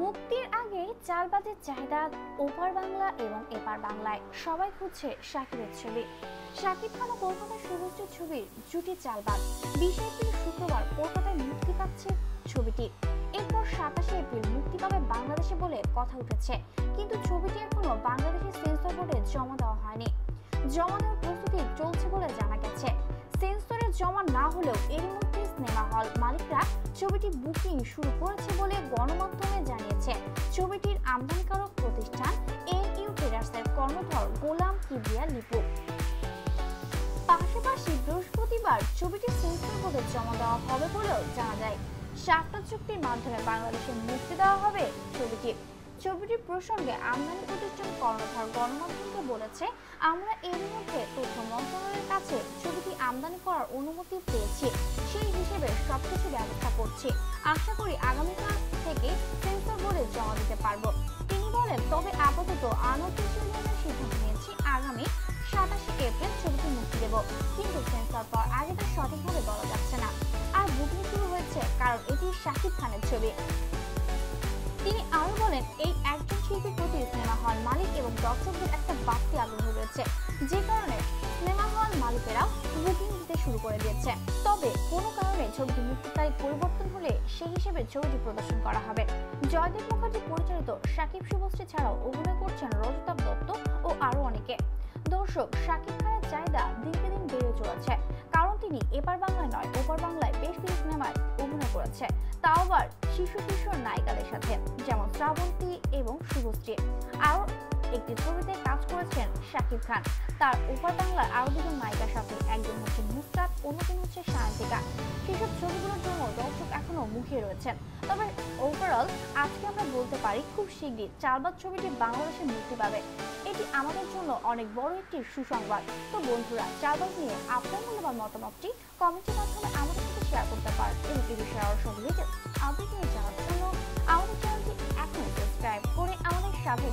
মুক্তির আগে চালবাজের চাহিদা ওপার বাংলা এবং এপার বাংলায় সবাই খুঁজছে শাকিবের ছবি। শাকিব খান ও কলকাতার শুভশ্রীর ছবির জুটি চালবাজ 20 এপ্রিল শুক্রবার কলকাতায় মুক্তি পাচ্ছে ছবিটি। এরপর 27 এপ্রিল মুক্তি পাবে বাংলাদেশে বলে কথা উঠেছে, কিন্তু ছবিটি এখনো বাংলাদেশের সেন্সর বোর্ডে জমা দেওয়া হয়নি। জমা দেওয়ার প্রস্তুতি চলছে বলে জানা গেছে। সেন্সরে জমা না হলেও এর মধ্যে সিনেমা হল মালিকরা ছবিটি বুকিং শুরু করেছে বলে গণমাধ্যমে জানিয়েছে ছবিটির আমদানিকারক প্রতিষ্ঠান এনইউ ট্রেডার্সের কর্ণধর গোলাম কিবরিয়া লিপু। পাশাপাশি বৃহস্পতিবার ছবিটি সেন্সর বোর্ডে জমা দেওয়া হবে বলেও জানা যায়। 7টা চুক্তির মাধ্যমে বাংলাদেশে মুক্তি দেওয়া হবে ছবিটির প্রসঙ্গে আমদানি প্রতিষ্ঠান কর্ণধার গণমাধ্যমকে বলেছে, আমরা এর মধ্যে তথ্য মন্ত্রণালয়ের কাছে ছবিটি আমদানি করার অনুমতি পেয়েছি, সেই হিসেবে সবকিছু ব্যবস্থা করছি। আশা করি আগামীকাল থেকে সেন্সর বোর্ডে জমা দিতে পারবো। তিনি বলেন, তবে আপাতত আনঅফিসিয়াল সিদ্ধান্ত নিয়েছি আগামী 27 এপ্রিল ছবিটি মুক্তি দেব, কিন্তু সেন্সর পাওয়ার আগে তা সঠিকভাবে বলা যাচ্ছে না। আর বুকিং শুরু হয়েছে কারণ এটি শাকিব খানের ছবি। তিনি আরো বলেন, এই একজন শিল্পীর প্রতি সিনেমা হল মালিক এবং দর্শকদের একটা বাড়তি আগ্রহ রয়েছে, যে কারণে সিনেমা হল মালিকেরাও বুকিং দিতে শুরু করে দিয়েছে। তবে কোনো কারণে ছবিটি মুক্তির তারিখ পরিবর্তন হলে সেই হিসেবে ছবিটি প্রদর্শন করা হবে। জয়দেব মুখার্জি পরিচালিত শাকিব শুভশ্রী ছাড়াও অভিনয় করছেন রজতাভ দত্ত ও আরো অনেকে। দর্শক, শাকিব খানের চাহিদা দিনকে দিন বেড়ে চলেছে, কারণ তিনি এপার বাংলায় নয় ওপার বাংলায় বেশ কিছু সিনেমায় অভিনয় করেছে, তাও আবার শীর্ষ নায়িকাদের সাথে, যেমন শ্রাবন্তী এবং শুভশ্রী। আরও একটি ছবিতে কাজ করেছেন শাকিব খান তার ওপার বাংলার আরো দুজন নায়িকার সাথে, একজন হচ্ছে নুসরাত, অন্যজন হচ্ছে সায়ন্তিকা। সেসব ছবিগুলোর জন্য দর্শক এখনো মুখিয়ে রয়েছেন। তবে ওভারঅল আজকে আমরা বলতে পারি খুব শীঘ্রই চালবাজ ছবিটি বাংলাদেশে মুক্তি পাবে। এটি আমাদের জন্য অনেক বড় একটি সুসংবাদ। তো বন্ধুরা, চালবাজ নিয়ে আপনার মূল্যবান মতামতটি কমেন্টের মাধ্যমে আমাদের সাথে শেয়ার করতে পারেন এবং এই বিষয়ে আরো সব ডিটেইলস আপডেট জানার জন্য আমাদের চ্যানেলটি এখনই সাবস্ক্রাইব করে আমাদের সাথে